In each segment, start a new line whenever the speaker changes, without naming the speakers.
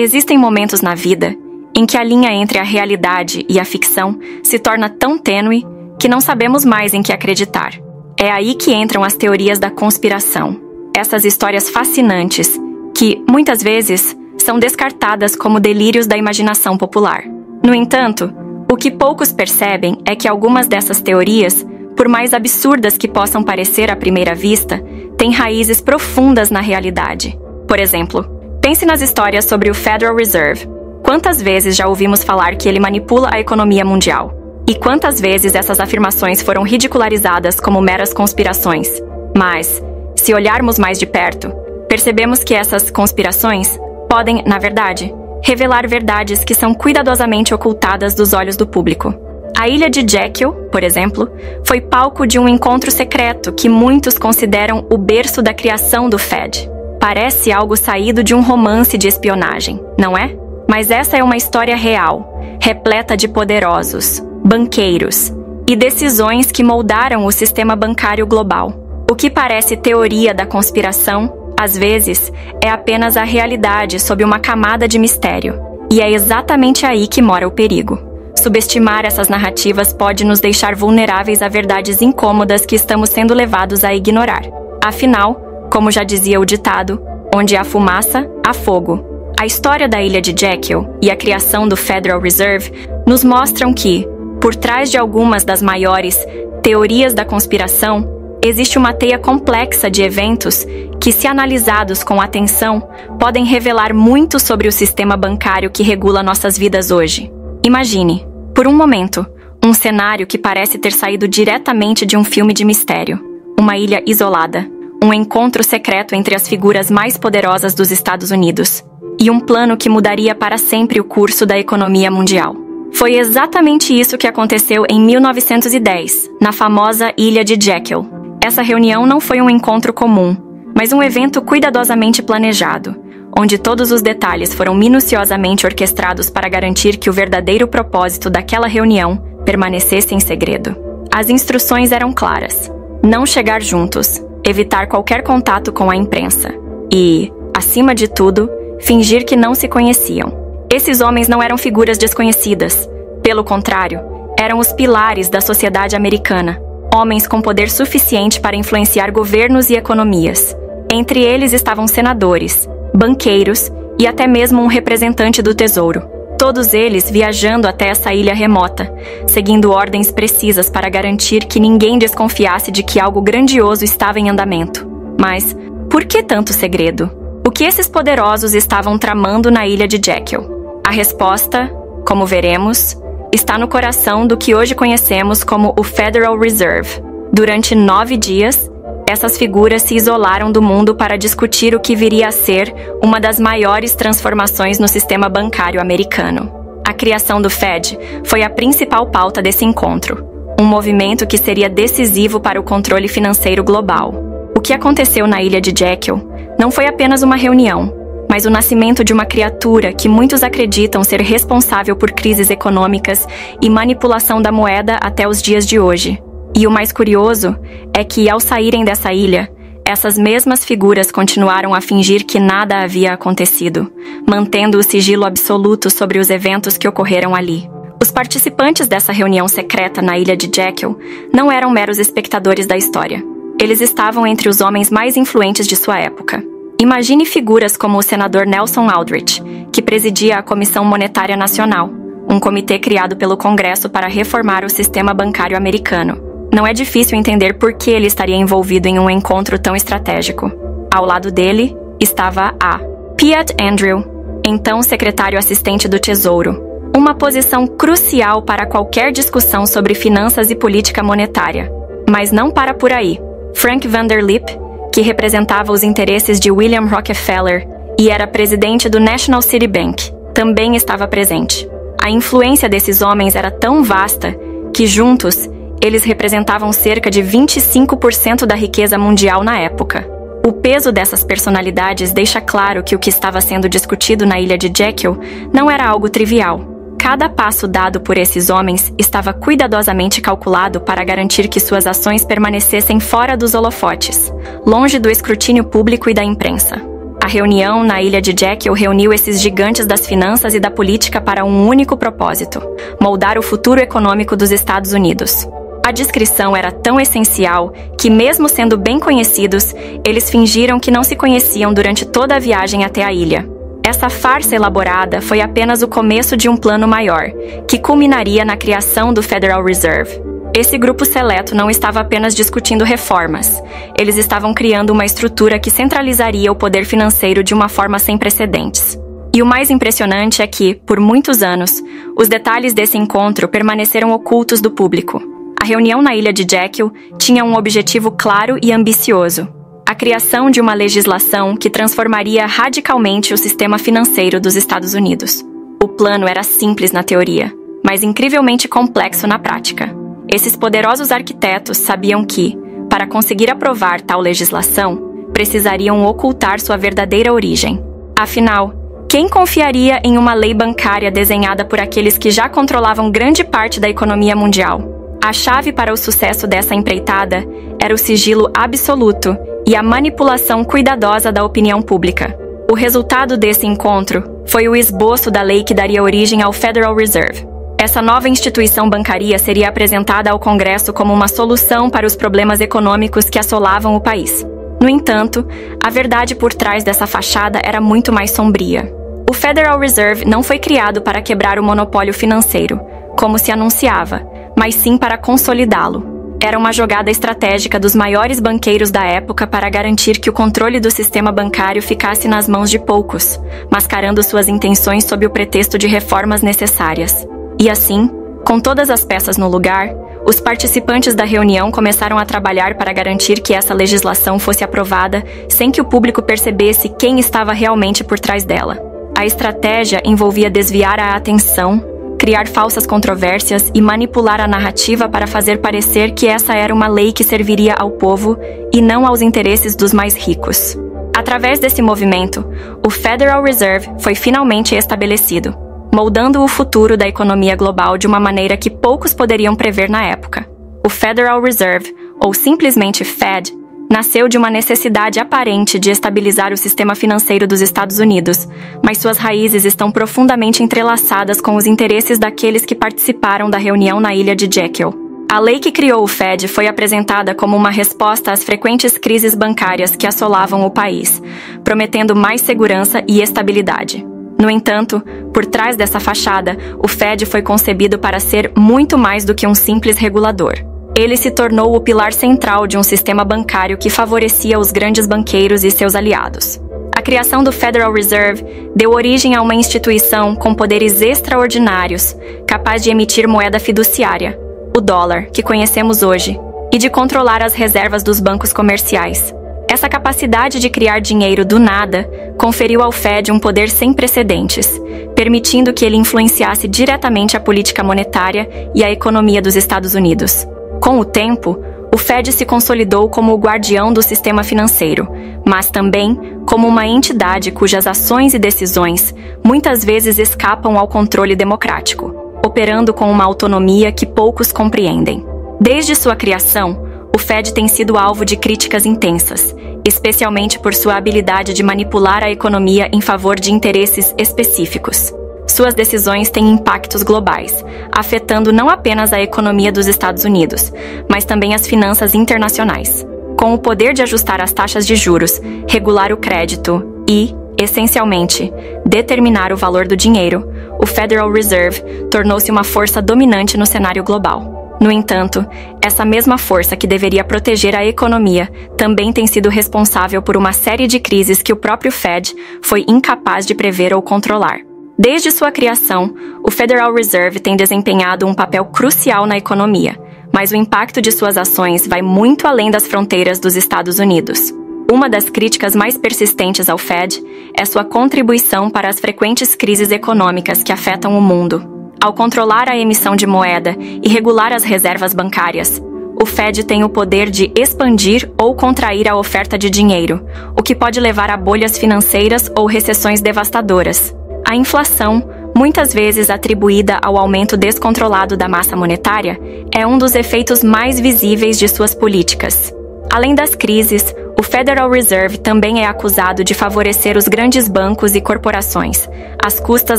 Existem momentos na vida em que a linha entre a realidade e a ficção se torna tão tênue que não sabemos mais em que acreditar. É aí que entram as teorias da conspiração. Essas histórias fascinantes que, muitas vezes, são descartadas como delírios da imaginação popular. No entanto, o que poucos percebem é que algumas dessas teorias, por mais absurdas que possam parecer à primeira vista, têm raízes profundas na realidade. Por exemplo, pense nas histórias sobre o Federal Reserve. Quantas vezes já ouvimos falar que ele manipula a economia mundial? E quantas vezes essas afirmações foram ridicularizadas como meras conspirações? Mas, se olharmos mais de perto, percebemos que essas conspirações podem, na verdade, revelar verdades que são cuidadosamente ocultadas dos olhos do público. A ilha de Jekyll, por exemplo, foi palco de um encontro secreto que muitos consideram o berço da criação do Fed. Parece algo saído de um romance de espionagem, não é? Mas essa é uma história real, repleta de poderosos, banqueiros e decisões que moldaram o sistema bancário global. O que parece teoria da conspiração, às vezes, é apenas a realidade sob uma camada de mistério. E é exatamente aí que mora o perigo. Subestimar essas narrativas pode nos deixar vulneráveis a verdades incômodas que estamos sendo levados a ignorar. Afinal, como já dizia o ditado, onde há fumaça, há fogo. A história da ilha de Jekyll e a criação do Federal Reserve nos mostram que, por trás de algumas das maiores teorias da conspiração, existe uma teia complexa de eventos que, se analisados com atenção, podem revelar muito sobre o sistema bancário que regula nossas vidas hoje. Imagine, por um momento, um cenário que parece ter saído diretamente de um filme de mistério. Uma ilha isolada, um encontro secreto entre as figuras mais poderosas dos Estados Unidos, e um plano que mudaria para sempre o curso da economia mundial. Foi exatamente isso que aconteceu em 1910, na famosa ilha de Jekyll. Essa reunião não foi um encontro comum, mas um evento cuidadosamente planejado, onde todos os detalhes foram minuciosamente orquestrados para garantir que o verdadeiro propósito daquela reunião permanecesse em segredo. As instruções eram claras: não chegar juntos, evitar qualquer contato com a imprensa e, acima de tudo, fingir que não se conheciam. Esses homens não eram figuras desconhecidas. Pelo contrário, eram os pilares da sociedade americana. Homens com poder suficiente para influenciar governos e economias. Entre eles estavam senadores, banqueiros e até mesmo um representante do Tesouro. Todos eles viajando até essa ilha remota, seguindo ordens precisas para garantir que ninguém desconfiasse de que algo grandioso estava em andamento. Mas, por que tanto segredo? O que esses poderosos estavam tramando na ilha de Jekyll? A resposta, como veremos, está no coração do que hoje conhecemos como o Federal Reserve. Durante 9 dias, essas figuras se isolaram do mundo para discutir o que viria a ser uma das maiores transformações no sistema bancário americano. A criação do Fed foi a principal pauta desse encontro, um movimento que seria decisivo para o controle financeiro global. O que aconteceu na ilha de Jekyll não foi apenas uma reunião, mas o nascimento de uma criatura que muitos acreditam ser responsável por crises econômicas e manipulação da moeda até os dias de hoje. E o mais curioso é que, ao saírem dessa ilha, essas mesmas figuras continuaram a fingir que nada havia acontecido, mantendo o sigilo absoluto sobre os eventos que ocorreram ali. Os participantes dessa reunião secreta na ilha de Jekyll não eram meros espectadores da história. Eles estavam entre os homens mais influentes de sua época. Imagine figuras como o senador Nelson Aldrich, que presidia a Comissão Monetária Nacional, um comitê criado pelo Congresso para reformar o sistema bancário americano. Não é difícil entender por que ele estaria envolvido em um encontro tão estratégico. Ao lado dele estava a Piatt Andrew, então secretário assistente do Tesouro, uma posição crucial para qualquer discussão sobre finanças e política monetária. Mas não para por aí. Frank Vanderlip, que representava os interesses de William Rockefeller e era presidente do National City Bank, também estava presente. A influência desses homens era tão vasta que, juntos, eles representavam cerca de 25% da riqueza mundial na época. O peso dessas personalidades deixa claro que o que estava sendo discutido na ilha de Jekyll não era algo trivial. Cada passo dado por esses homens estava cuidadosamente calculado para garantir que suas ações permanecessem fora dos holofotes, longe do escrutínio público e da imprensa. A reunião na ilha de Jekyll reuniu esses gigantes das finanças e da política para um único propósito: moldar o futuro econômico dos Estados Unidos. A discrição era tão essencial que, mesmo sendo bem conhecidos, eles fingiram que não se conheciam durante toda a viagem até a ilha. Essa farsa elaborada foi apenas o começo de um plano maior, que culminaria na criação do Federal Reserve. Esse grupo seleto não estava apenas discutindo reformas, eles estavam criando uma estrutura que centralizaria o poder financeiro de uma forma sem precedentes. E o mais impressionante é que, por muitos anos, os detalhes desse encontro permaneceram ocultos do público. A reunião na ilha de Jekyll tinha um objetivo claro e ambicioso: a criação de uma legislação que transformaria radicalmente o sistema financeiro dos Estados Unidos. O plano era simples na teoria, mas incrivelmente complexo na prática. Esses poderosos arquitetos sabiam que, para conseguir aprovar tal legislação, precisariam ocultar sua verdadeira origem. Afinal, quem confiaria em uma lei bancária desenhada por aqueles que já controlavam grande parte da economia mundial? A chave para o sucesso dessa empreitada era o sigilo absoluto e a manipulação cuidadosa da opinião pública. O resultado desse encontro foi o esboço da lei que daria origem ao Federal Reserve. Essa nova instituição bancária seria apresentada ao Congresso como uma solução para os problemas econômicos que assolavam o país. No entanto, a verdade por trás dessa fachada era muito mais sombria. O Federal Reserve não foi criado para quebrar o monopólio financeiro, como se anunciava, mas sim para consolidá-lo. Era uma jogada estratégica dos maiores banqueiros da época para garantir que o controle do sistema bancário ficasse nas mãos de poucos, mascarando suas intenções sob o pretexto de reformas necessárias. E assim, com todas as peças no lugar, os participantes da reunião começaram a trabalhar para garantir que essa legislação fosse aprovada sem que o público percebesse quem estava realmente por trás dela. A estratégia envolvia desviar a atenção, criar falsas controvérsias e manipular a narrativa para fazer parecer que essa era uma lei que serviria ao povo e não aos interesses dos mais ricos. Através desse movimento, o Federal Reserve foi finalmente estabelecido, moldando o futuro da economia global de uma maneira que poucos poderiam prever na época. O Federal Reserve, ou simplesmente Fed, nasceu de uma necessidade aparente de estabilizar o sistema financeiro dos Estados Unidos, mas suas raízes estão profundamente entrelaçadas com os interesses daqueles que participaram da reunião na ilha de Jekyll. A lei que criou o Fed foi apresentada como uma resposta às frequentes crises bancárias que assolavam o país, prometendo mais segurança e estabilidade. No entanto, por trás dessa fachada, o Fed foi concebido para ser muito mais do que um simples regulador. Ele se tornou o pilar central de um sistema bancário que favorecia os grandes banqueiros e seus aliados. A criação do Federal Reserve deu origem a uma instituição com poderes extraordinários, capaz de emitir moeda fiduciária, o dólar, que conhecemos hoje, e de controlar as reservas dos bancos comerciais. Essa capacidade de criar dinheiro do nada conferiu ao Fed um poder sem precedentes, permitindo que ele influenciasse diretamente a política monetária e a economia dos Estados Unidos. Com o tempo, o Fed se consolidou como o guardião do sistema financeiro, mas também como uma entidade cujas ações e decisões muitas vezes escapam ao controle democrático, operando com uma autonomia que poucos compreendem. Desde sua criação, o Fed tem sido alvo de críticas intensas, especialmente por sua habilidade de manipular a economia em favor de interesses específicos. Suas decisões têm impactos globais, afetando não apenas a economia dos Estados Unidos, mas também as finanças internacionais. Com o poder de ajustar as taxas de juros, regular o crédito e, essencialmente, determinar o valor do dinheiro, o Federal Reserve tornou-se uma força dominante no cenário global. No entanto, essa mesma força que deveria proteger a economia também tem sido responsável por uma série de crises que o próprio Fed foi incapaz de prever ou controlar. Desde sua criação, o Federal Reserve tem desempenhado um papel crucial na economia, mas o impacto de suas ações vai muito além das fronteiras dos Estados Unidos. Uma das críticas mais persistentes ao Fed é sua contribuição para as frequentes crises econômicas que afetam o mundo. Ao controlar a emissão de moeda e regular as reservas bancárias, o Fed tem o poder de expandir ou contrair a oferta de dinheiro, o que pode levar a bolhas financeiras ou recessões devastadoras. A inflação, muitas vezes atribuída ao aumento descontrolado da massa monetária, é um dos efeitos mais visíveis de suas políticas. Além das crises, o Federal Reserve também é acusado de favorecer os grandes bancos e corporações, às custas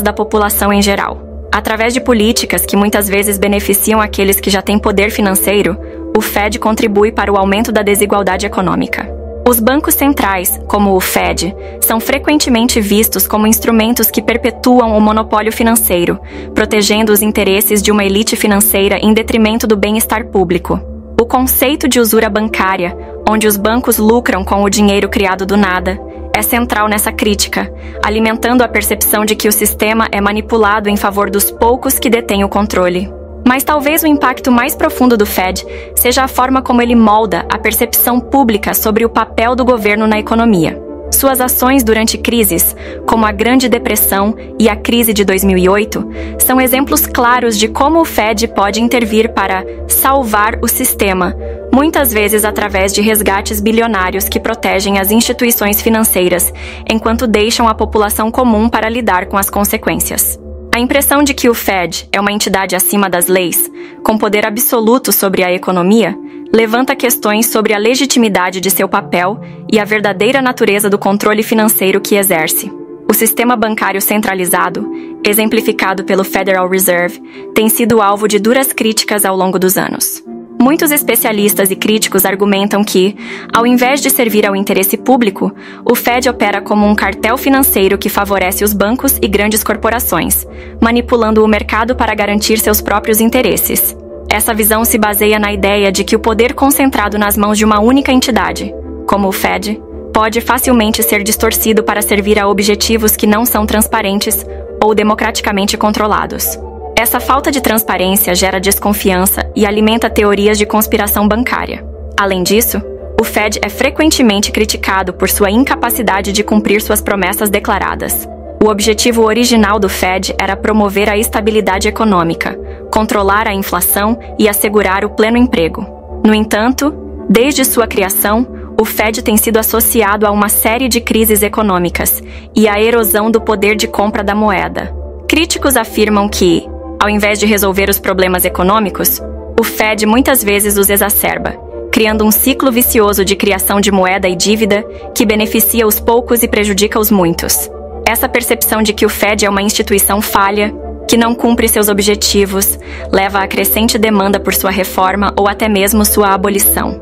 da população em geral. Através de políticas que muitas vezes beneficiam aqueles que já têm poder financeiro, o Fed contribui para o aumento da desigualdade econômica. Os bancos centrais, como o Fed, são frequentemente vistos como instrumentos que perpetuam o monopólio financeiro, protegendo os interesses de uma elite financeira em detrimento do bem-estar público. O conceito de usura bancária, onde os bancos lucram com o dinheiro criado do nada, é central nessa crítica, alimentando a percepção de que o sistema é manipulado em favor dos poucos que detêm o controle. Mas talvez o impacto mais profundo do Fed seja a forma como ele molda a percepção pública sobre o papel do governo na economia. Suas ações durante crises, como a Grande Depressão e a crise de 2008, são exemplos claros de como o Fed pode intervir para salvar o sistema, muitas vezes através de resgates bilionários que protegem as instituições financeiras, enquanto deixam a população comum para lidar com as consequências. A impressão de que o Fed é uma entidade acima das leis, com poder absoluto sobre a economia, levanta questões sobre a legitimidade de seu papel e a verdadeira natureza do controle financeiro que exerce. O sistema bancário centralizado, exemplificado pelo Federal Reserve, tem sido alvo de duras críticas ao longo dos anos. Muitos especialistas e críticos argumentam que, ao invés de servir ao interesse público, o Fed opera como um cartel financeiro que favorece os bancos e grandes corporações, manipulando o mercado para garantir seus próprios interesses. Essa visão se baseia na ideia de que o poder concentrado nas mãos de uma única entidade, como o Fed, pode facilmente ser distorcido para servir a objetivos que não são transparentes ou democraticamente controlados. Essa falta de transparência gera desconfiança e alimenta teorias de conspiração bancária. Além disso, o Fed é frequentemente criticado por sua incapacidade de cumprir suas promessas declaradas. O objetivo original do Fed era promover a estabilidade econômica, controlar a inflação e assegurar o pleno emprego. No entanto, desde sua criação, o Fed tem sido associado a uma série de crises econômicas e à erosão do poder de compra da moeda. Críticos afirmam que, ao invés de resolver os problemas econômicos, o Fed muitas vezes os exacerba, criando um ciclo vicioso de criação de moeda e dívida que beneficia os poucos e prejudica os muitos. Essa percepção de que o Fed é uma instituição falha, que não cumpre seus objetivos, leva à crescente demanda por sua reforma ou até mesmo sua abolição.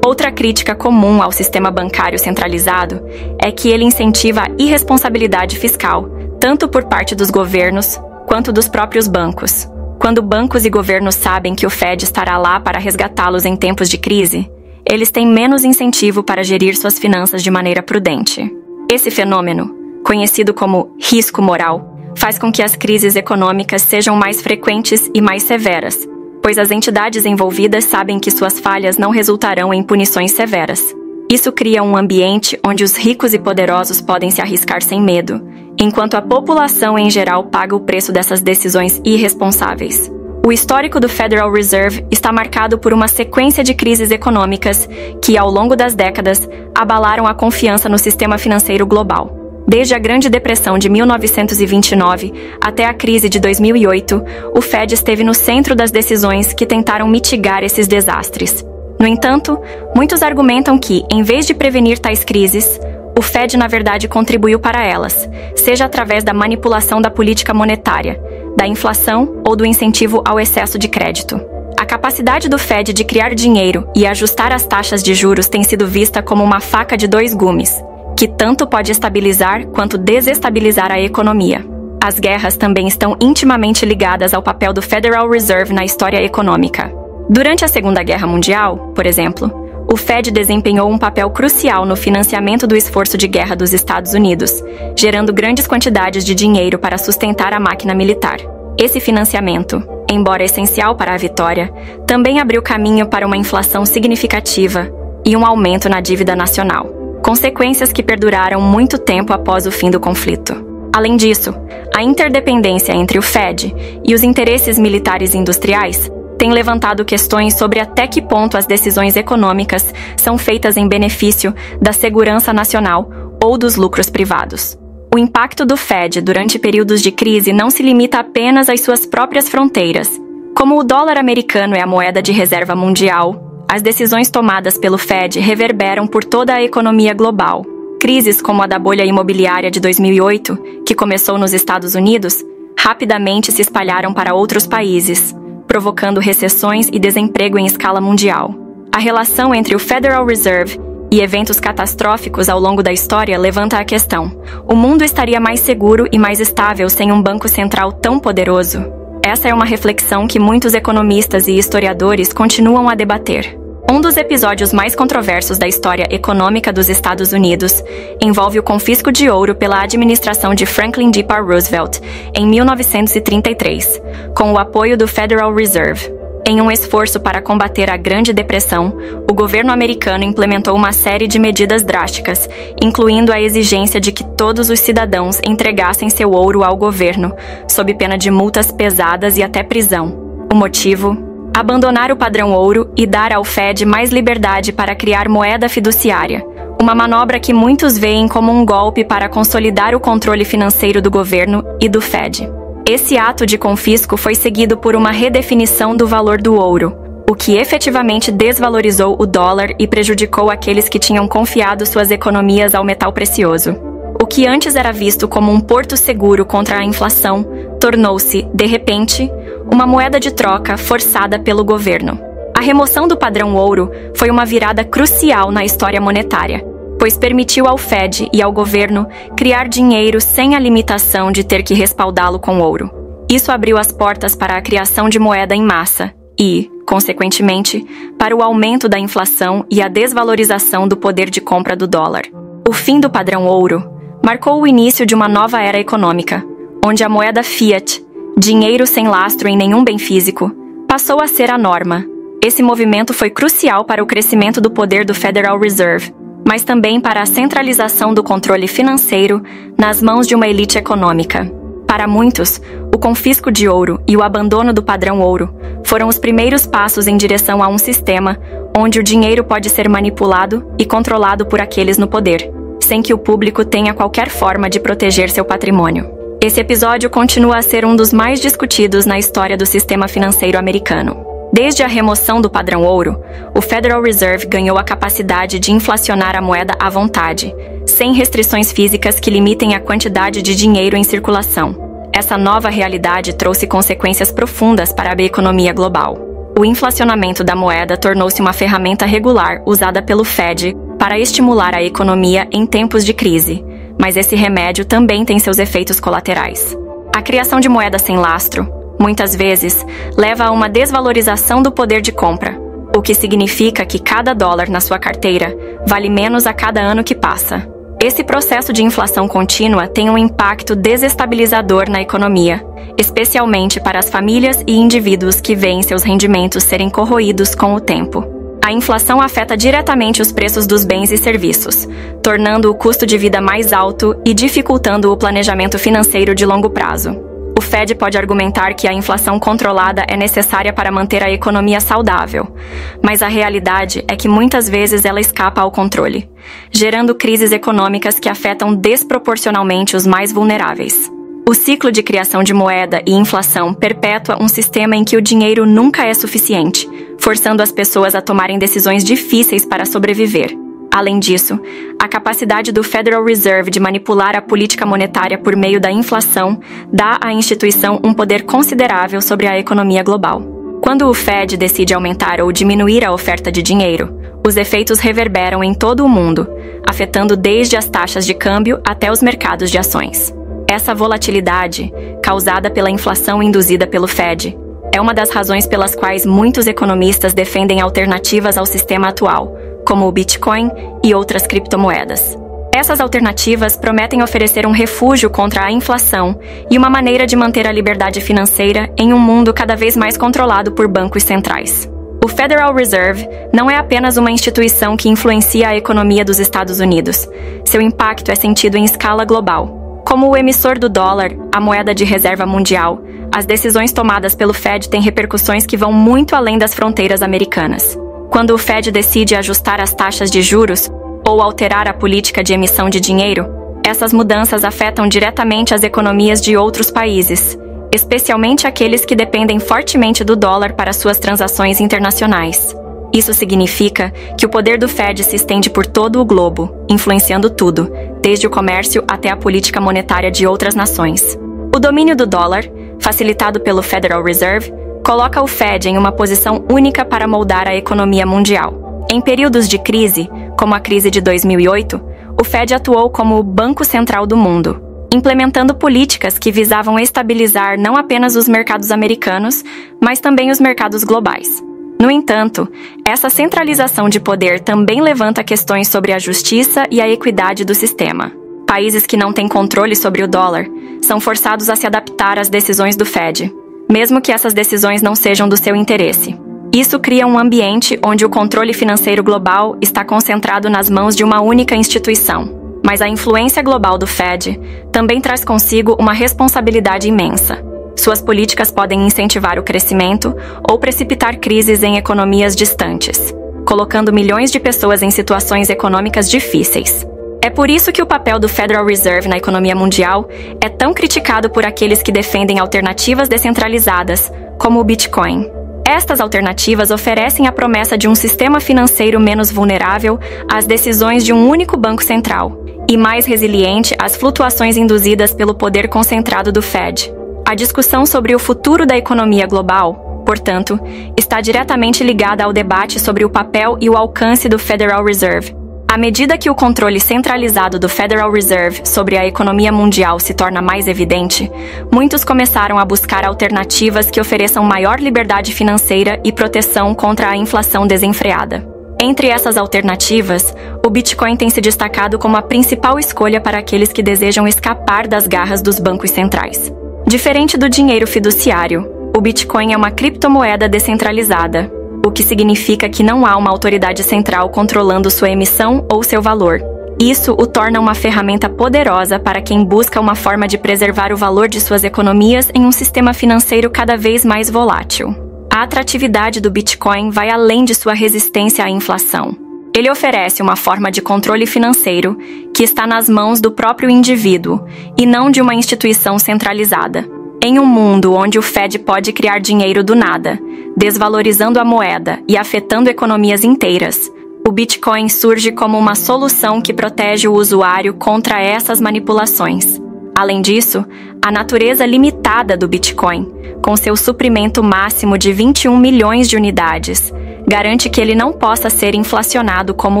Outra crítica comum ao sistema bancário centralizado é que ele incentiva a irresponsabilidade fiscal, tanto por parte dos governos quanto dos próprios bancos. Quando bancos e governos sabem que o Fed estará lá para resgatá-los em tempos de crise, eles têm menos incentivo para gerir suas finanças de maneira prudente. Esse fenômeno, conhecido como risco moral, faz com que as crises econômicas sejam mais frequentes e mais severas, pois as entidades envolvidas sabem que suas falhas não resultarão em punições severas. Isso cria um ambiente onde os ricos e poderosos podem se arriscar sem medo, enquanto a população em geral paga o preço dessas decisões irresponsáveis. O histórico do Federal Reserve está marcado por uma sequência de crises econômicas que, ao longo das décadas, abalaram a confiança no sistema financeiro global. Desde a Grande Depressão de 1929 até a crise de 2008, o Fed esteve no centro das decisões que tentaram mitigar esses desastres. No entanto, muitos argumentam que, em vez de prevenir tais crises, o Fed na verdade contribuiu para elas, seja através da manipulação da política monetária, da inflação ou do incentivo ao excesso de crédito. A capacidade do Fed de criar dinheiro e ajustar as taxas de juros tem sido vista como uma faca de dois gumes, que tanto pode estabilizar quanto desestabilizar a economia. As guerras também estão intimamente ligadas ao papel do Federal Reserve na história econômica. Durante a Segunda Guerra Mundial, por exemplo, o Fed desempenhou um papel crucial no financiamento do esforço de guerra dos Estados Unidos, gerando grandes quantidades de dinheiro para sustentar a máquina militar. Esse financiamento, embora essencial para a vitória, também abriu caminho para uma inflação significativa e um aumento na dívida nacional, consequências que perduraram muito tempo após o fim do conflito. Além disso, a interdependência entre o Fed e os interesses militares e industriais tem levantado questões sobre até que ponto as decisões econômicas são feitas em benefício da segurança nacional ou dos lucros privados. O impacto do Fed durante períodos de crise não se limita apenas às suas próprias fronteiras. Como o dólar americano é a moeda de reserva mundial, as decisões tomadas pelo Fed reverberam por toda a economia global. Crises como a da bolha imobiliária de 2008, que começou nos Estados Unidos, rapidamente se espalharam para outros países, provocando recessões e desemprego em escala mundial. A relação entre o Federal Reserve e eventos catastróficos ao longo da história levanta a questão: o mundo estaria mais seguro e mais estável sem um banco central tão poderoso? Essa é uma reflexão que muitos economistas e historiadores continuam a debater. Um dos episódios mais controversos da história econômica dos Estados Unidos envolve o confisco de ouro pela administração de Franklin D. Roosevelt em 1933, com o apoio do Federal Reserve. Em um esforço para combater a Grande Depressão, o governo americano implementou uma série de medidas drásticas, incluindo a exigência de que todos os cidadãos entregassem seu ouro ao governo, sob pena de multas pesadas e até prisão. O motivo? Abandonar o padrão ouro e dar ao Fed mais liberdade para criar moeda fiduciária, uma manobra que muitos veem como um golpe para consolidar o controle financeiro do governo e do Fed. Esse ato de confisco foi seguido por uma redefinição do valor do ouro, o que efetivamente desvalorizou o dólar e prejudicou aqueles que tinham confiado suas economias ao metal precioso. O que antes era visto como um porto seguro contra a inflação, tornou-se, de repente, uma moeda de troca forçada pelo governo. A remoção do padrão ouro foi uma virada crucial na história monetária, pois permitiu ao Fed e ao governo criar dinheiro sem a limitação de ter que respaldá-lo com ouro. Isso abriu as portas para a criação de moeda em massa e, consequentemente, para o aumento da inflação e a desvalorização do poder de compra do dólar. O fim do padrão ouro marcou o início de uma nova era econômica, onde a moeda fiat, dinheiro sem lastro em nenhum bem físico, passou a ser a norma. Esse movimento foi crucial para o crescimento do poder do Federal Reserve, mas também para a centralização do controle financeiro nas mãos de uma elite econômica. Para muitos, o confisco de ouro e o abandono do padrão ouro foram os primeiros passos em direção a um sistema onde o dinheiro pode ser manipulado e controlado por aqueles no poder, sem que o público tenha qualquer forma de proteger seu patrimônio. Esse episódio continua a ser um dos mais discutidos na história do sistema financeiro americano. Desde a remoção do padrão ouro, o Federal Reserve ganhou a capacidade de inflacionar a moeda à vontade, sem restrições físicas que limitem a quantidade de dinheiro em circulação. Essa nova realidade trouxe consequências profundas para a economia global. O inflacionamento da moeda tornou-se uma ferramenta regular usada pelo Fed para estimular a economia em tempos de crise, mas esse remédio também tem seus efeitos colaterais. A criação de moeda sem lastro, muitas vezes, leva a uma desvalorização do poder de compra, o que significa que cada dólar na sua carteira vale menos a cada ano que passa. Esse processo de inflação contínua tem um impacto desestabilizador na economia, especialmente para as famílias e indivíduos que veem seus rendimentos serem corroídos com o tempo. A inflação afeta diretamente os preços dos bens e serviços, tornando o custo de vida mais alto e dificultando o planejamento financeiro de longo prazo. O Fed pode argumentar que a inflação controlada é necessária para manter a economia saudável, mas a realidade é que muitas vezes ela escapa ao controle, gerando crises econômicas que afetam desproporcionalmente os mais vulneráveis. O ciclo de criação de moeda e inflação perpetua um sistema em que o dinheiro nunca é suficiente, forçando as pessoas a tomarem decisões difíceis para sobreviver. Além disso, a capacidade do Federal Reserve de manipular a política monetária por meio da inflação dá à instituição um poder considerável sobre a economia global. Quando o Fed decide aumentar ou diminuir a oferta de dinheiro, os efeitos reverberam em todo o mundo, afetando desde as taxas de câmbio até os mercados de ações. Essa volatilidade, causada pela inflação induzida pelo Fed, é uma das razões pelas quais muitos economistas defendem alternativas ao sistema atual, como o Bitcoin e outras criptomoedas. Essas alternativas prometem oferecer um refúgio contra a inflação e uma maneira de manter a liberdade financeira em um mundo cada vez mais controlado por bancos centrais. O Federal Reserve não é apenas uma instituição que influencia a economia dos Estados Unidos. Seu impacto é sentido em escala global. Como o emissor do dólar, a moeda de reserva mundial, as decisões tomadas pelo Fed têm repercussões que vão muito além das fronteiras americanas. Quando o Fed decide ajustar as taxas de juros ou alterar a política de emissão de dinheiro, essas mudanças afetam diretamente as economias de outros países, especialmente aqueles que dependem fortemente do dólar para suas transações internacionais. Isso significa que o poder do Fed se estende por todo o globo, influenciando tudo, desde o comércio até a política monetária de outras nações. O domínio do dólar, facilitado pelo Federal Reserve, coloca o Fed em uma posição única para moldar a economia mundial. Em períodos de crise, como a crise de 2008, o Fed atuou como o Banco Central do mundo, implementando políticas que visavam estabilizar não apenas os mercados americanos, mas também os mercados globais. No entanto, essa centralização de poder também levanta questões sobre a justiça e a equidade do sistema. Países que não têm controle sobre o dólar são forçados a se adaptar às decisões do Fed, mesmo que essas decisões não sejam do seu interesse. Isso cria um ambiente onde o controle financeiro global está concentrado nas mãos de uma única instituição. Mas a influência global do Fed também traz consigo uma responsabilidade imensa. Suas políticas podem incentivar o crescimento ou precipitar crises em economias distantes, colocando milhões de pessoas em situações econômicas difíceis. É por isso que o papel do Federal Reserve na economia mundial é tão criticado por aqueles que defendem alternativas descentralizadas, como o Bitcoin. Estas alternativas oferecem a promessa de um sistema financeiro menos vulnerável às decisões de um único banco central e mais resiliente às flutuações induzidas pelo poder concentrado do Fed. A discussão sobre o futuro da economia global, portanto, está diretamente ligada ao debate sobre o papel e o alcance do Federal Reserve. À medida que o controle centralizado do Federal Reserve sobre a economia mundial se torna mais evidente, muitos começaram a buscar alternativas que ofereçam maior liberdade financeira e proteção contra a inflação desenfreada. Entre essas alternativas, o Bitcoin tem se destacado como a principal escolha para aqueles que desejam escapar das garras dos bancos centrais. Diferente do dinheiro fiduciário, o Bitcoin é uma criptomoeda descentralizada, o que significa que não há uma autoridade central controlando sua emissão ou seu valor. Isso o torna uma ferramenta poderosa para quem busca uma forma de preservar o valor de suas economias em um sistema financeiro cada vez mais volátil. A atratividade do Bitcoin vai além de sua resistência à inflação. Ele oferece uma forma de controle financeiro que está nas mãos do próprio indivíduo e não de uma instituição centralizada. Em um mundo onde o Fed pode criar dinheiro do nada, desvalorizando a moeda e afetando economias inteiras, o Bitcoin surge como uma solução que protege o usuário contra essas manipulações. Além disso, a natureza limitada do Bitcoin, com seu suprimento máximo de 21 milhões de unidades, garante que ele não possa ser inflacionado como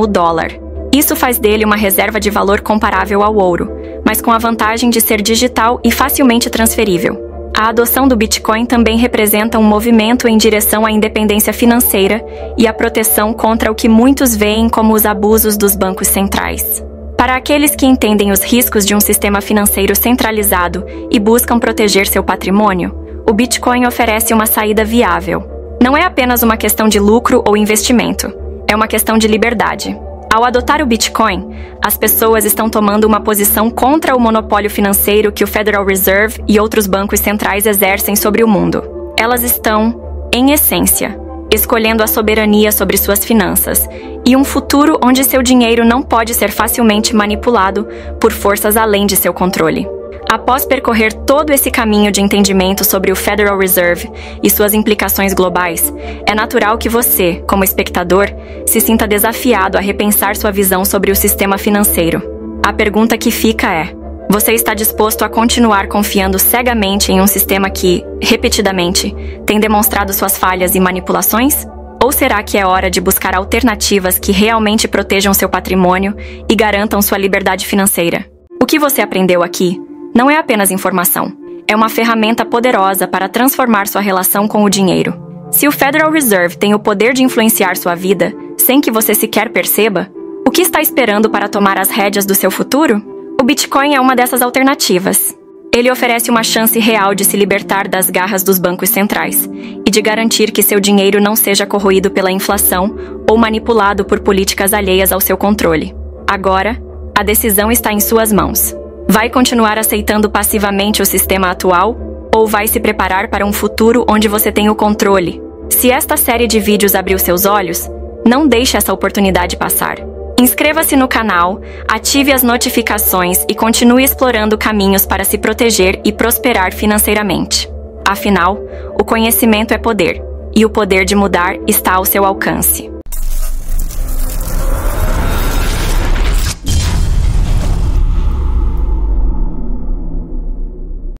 o dólar. Isso faz dele uma reserva de valor comparável ao ouro, mas com a vantagem de ser digital e facilmente transferível. A adoção do Bitcoin também representa um movimento em direção à independência financeira e à proteção contra o que muitos veem como os abusos dos bancos centrais. Para aqueles que entendem os riscos de um sistema financeiro centralizado e buscam proteger seu patrimônio, o Bitcoin oferece uma saída viável. Não é apenas uma questão de lucro ou investimento, é uma questão de liberdade. Ao adotar o Bitcoin, as pessoas estão tomando uma posição contra o monopólio financeiro que o Federal Reserve e outros bancos centrais exercem sobre o mundo. Elas estão, em essência, escolhendo a soberania sobre suas finanças e um futuro onde seu dinheiro não pode ser facilmente manipulado por forças além de seu controle. Após percorrer todo esse caminho de entendimento sobre o Federal Reserve e suas implicações globais, é natural que você, como espectador, se sinta desafiado a repensar sua visão sobre o sistema financeiro. A pergunta que fica é: você está disposto a continuar confiando cegamente em um sistema que, repetidamente, tem demonstrado suas falhas e manipulações? Ou será que é hora de buscar alternativas que realmente protejam seu patrimônio e garantam sua liberdade financeira? O que você aprendeu aqui não é apenas informação, é uma ferramenta poderosa para transformar sua relação com o dinheiro. Se o Federal Reserve tem o poder de influenciar sua vida, sem que você sequer perceba, o que está esperando para tomar as rédeas do seu futuro? O Bitcoin é uma dessas alternativas. Ele oferece uma chance real de se libertar das garras dos bancos centrais e de garantir que seu dinheiro não seja corroído pela inflação ou manipulado por políticas alheias ao seu controle. Agora, a decisão está em suas mãos. Vai continuar aceitando passivamente o sistema atual ou vai se preparar para um futuro onde você tem o controle? Se esta série de vídeos abriu seus olhos, não deixe essa oportunidade passar. Inscreva-se no canal, ative as notificações e continue explorando caminhos para se proteger e prosperar financeiramente. Afinal, o conhecimento é poder, e o poder de mudar está ao seu alcance.